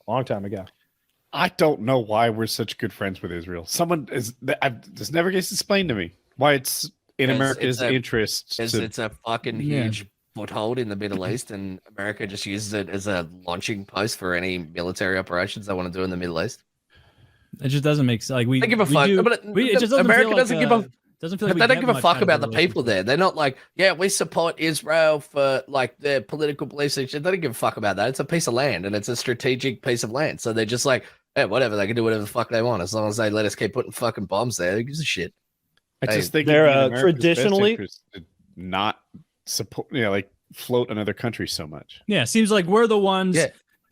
a long time ago. I don't know why we're such good friends with Israel. This never gets explained to me why it's in America's interest. It's a fucking huge foothold in the Middle East, and America just uses it as a launching post for any military operations they want to do in the Middle East. It just doesn't make sense. Like they give a fuck. America doesn't give a. Doesn't feel like they don't give a fuck about the people there. They're not like, yeah, we support Israel for like their political beliefs. They don't give a fuck about that. It's a piece of land and it's a strategic piece of land. So they're just like, yeah, whatever. They can do whatever the fuck they want as long as they let us keep putting fucking bombs there. Who gives a shit? I just think they're traditionally not support, like float another country so much. Yeah, seems like we're the ones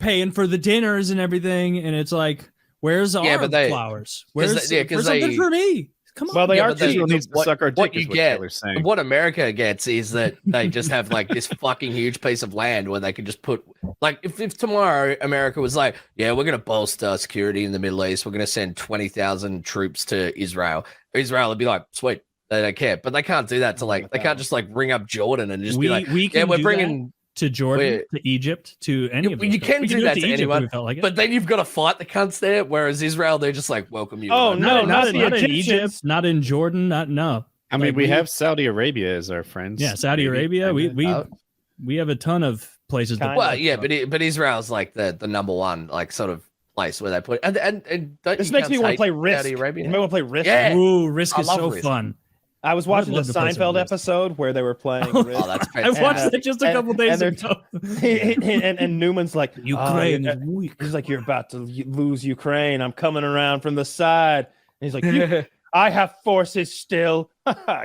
paying for the dinners and everything, and it's like, where's our flowers? Where's something for me? Come on. Well, they are what you get. What America gets is that they just have like this fucking huge piece of land where they can just put like if tomorrow America was like, yeah, we're gonna bolster security in the Middle East, we're gonna send 20,000 troops to Israel. Israel would be like, sweet, they don't care, but they can't do that to like they can't just like ring up Jordan and just be like, yeah, we're bringing. To Jordan, to Egypt, to any of them. You can do that to anyone, but then you've got to fight the cunts there. Whereas Israel, they're just like, welcome you. Oh, no, not in Egypt, not in Jordan, no. I mean, we have Saudi Arabia as our friends. Yeah, Saudi Arabia. We have a ton of places. Well, yeah, but Israel's like the number one, like sort of place where they put and this makes me want to play Risk. You might want to play Risk. Yeah. Ooh, Risk is so fun. I was watching the Seinfeld episode where they were playing. Oh, that's I watched it just a couple days ago. and Newman's like, Ukraine is weak. He's like, you're about to lose Ukraine. I'm coming around from the side. And he's like, I have forces still.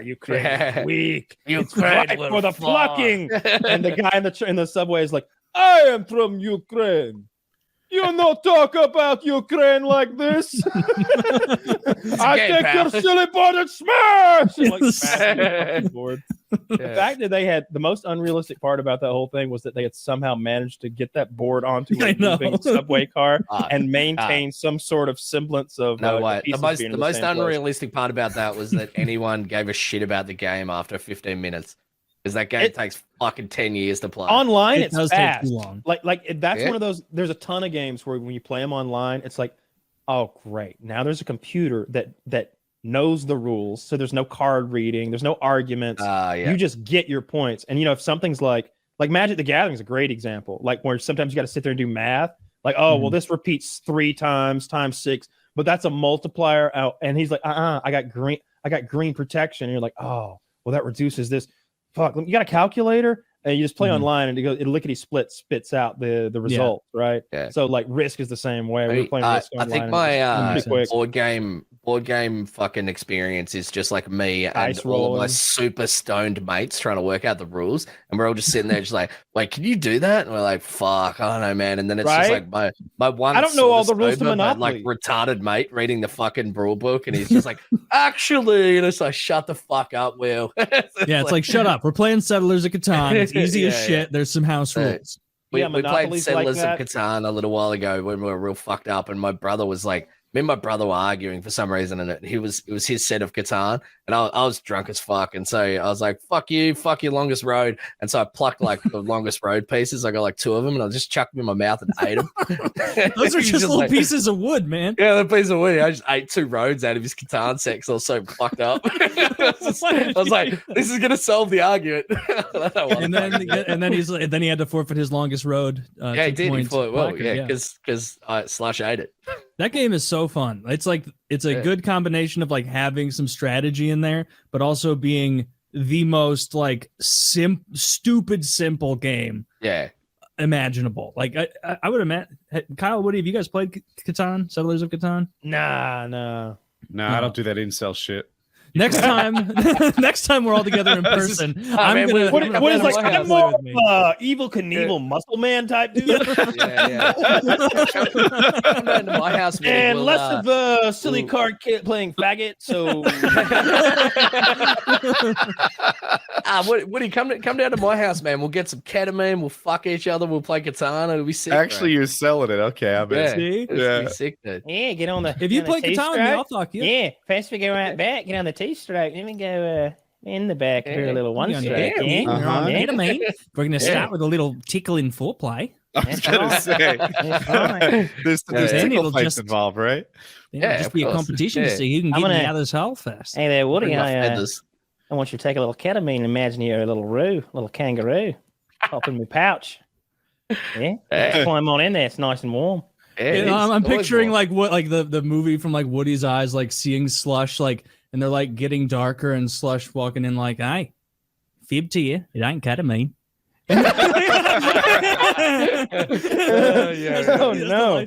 Ukraine is weak. Ukraine right for the plucking. And the guy in the subway is like, I am from Ukraine. You not talk about Ukraine like this. I take your silly board and smash. Like, the fact that they had the most unrealistic part about that whole thing was that they had somehow managed to get that board onto a moving subway car and maintain some sort of semblance of the most unrealistic part about that was that anyone gave a shit about the game after 15 minutes. Because that game takes fucking 10 years to play. Online, it's fast. Take too long. Like that's one of those. There's a ton of games where when you play them online, it's like, oh great, now there's a computer that knows the rules, so there's no card reading, there's no arguments. You just get your points. And if something's like Magic the Gathering is a great example. Like where sometimes you got to sit there and do math. Like well, this repeats 3 times 6, but that's a multiplier out. And he's like, I got green protection. And you're like, oh, well that reduces this. Fuck, you got a calculator and you just play online and it lickety spits out the result, right? Yeah. So like Risk is the same way. We're playing Risk online. I think my board game fucking experience is just like me and all of my super stoned mates trying to work out the rules, and we're all just sitting there just like, wait, can you do that? And we're like, fuck, I don't know, man. And then it's just like my one, I don't know all the rules to Monopoly. Like retarded mate reading the fucking rule book, and he's just like, actually, and it's like, shut the fuck up, Will. It's like shut up. We're playing Settlers of Catan. It's easy as shit. There's some house rules. We played Settlers of Catan a little while ago when we were real fucked up, and my brother was like, me and my brother were arguing for some reason, and it was his set of Catan, and I was drunk as fuck, and so I was like, fuck you, fuck your longest road, and so I plucked like the longest road pieces. I got like 2 of them, and I just chucked them in my mouth and ate them. Those are just little pieces of wood, man. Yeah, the piece of wood. I just ate 2 roads out of his Catan set because I was so fucked up. I was like, this is gonna solve the argument. and then he had to forfeit his longest road. He did. He fought well, because Slush ate it. That game is so fun. It's like it's a good combination of like having some strategy in there, but also being the most like stupid simple game imaginable. Like I would imagine. Kyle, Woody, have you guys played Catan, Settlers of Catan? Nah, I don't do that incel shit. Next time we're all together in person, I'm more of Evil Knievel muscle man type dude. Come down to my house, and less of a silly card kid playing faggot. So, Woody, come down to my house, man. We'll get some ketamine. We'll fuck each other. We'll play Catan. It'll be sick. Actually, you're selling it. Okay, I bet. Be sick, dude. Yeah, get on the. If you play Catan, I'll talk you. Yeah, first we go right back. Get on the T-stroke. Let me go in the back here a little one stroke. We're going to start with a little tickling foreplay. I was gonna say there's tickle fights involved, right? Yeah, just be a competition to see who can get me out of this hole fast. Hey there, Woody. I want you to take a little ketamine and imagine you're a little kangaroo, pop in my pouch. Yeah, climb on in there. It's nice and warm. I'm picturing warm. Like the movie from like Woody's eyes, like seeing Slush, like, and they're like getting darker, and Slush walking in like, "Hey, fib to you, it ain't ketamine." Oh no!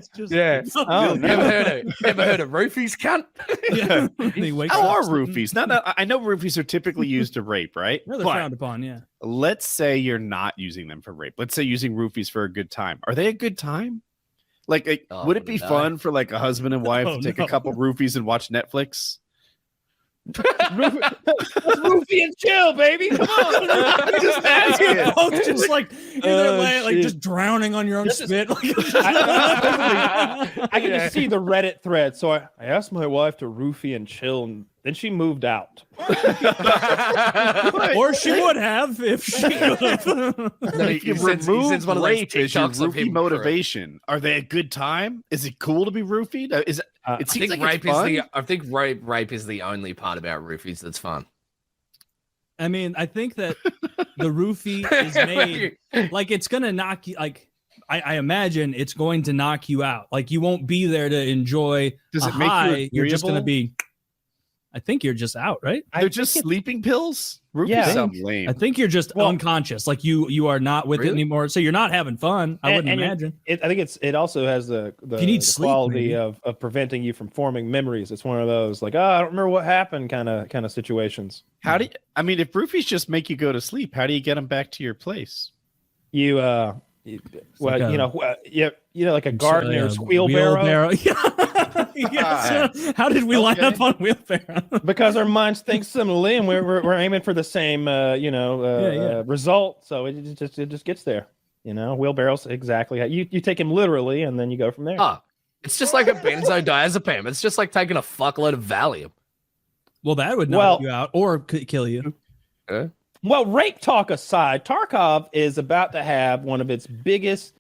Ever heard of roofies, cunt? How are roofies? No, I know roofies are typically used to rape, right? They're frowned upon, yeah. Let's say you're not using them for rape. Let's say using roofies for a good time. Are they a good time? Like, would it be fun for like a husband and wife to take a couple roofies and watch Netflix? Roofie and chill, baby. Come on. Just ask it. Just like just drowning on your own spit. I can just see the Reddit thread. So I asked my wife to roofie and chill, and then she moved out. Or she would have if she could have. If you remove rape as your roofie motivation, are they a good time? Is it cool to be roofied? It seems like rape is I think rape is the only part about roofies that's fun. I mean, I think that the roofie is made like it's gonna knock you. Like I imagine it's going to knock you out. Like you won't be there to enjoy. Does it high. make You're just gonna be. I think you're just out, right? They're just sleeping pills. Roofies sound lame. I think you're just unconscious. Like you are not with it anymore. So you're not having fun. I wouldn't imagine. I think it also has the quality of preventing you from forming memories. It's one of those like, I don't remember what happened kind of situations. How do you, I mean, if roofies just make you go to sleep, how do you get them back to your place? You like a gardener's wheelbarrow. How did we line up on wheelbarrow? Because our minds think similarly, and we're aiming for the same result. So it just gets there. Wheelbarrows exactly. You take him literally, and then you go from there. It's just like a benzodiazepam. It's just like taking a fuckload of Valium. Well, that would knock you out or kill you. Well, rape talk aside, Tarkov is about to have one of its biggest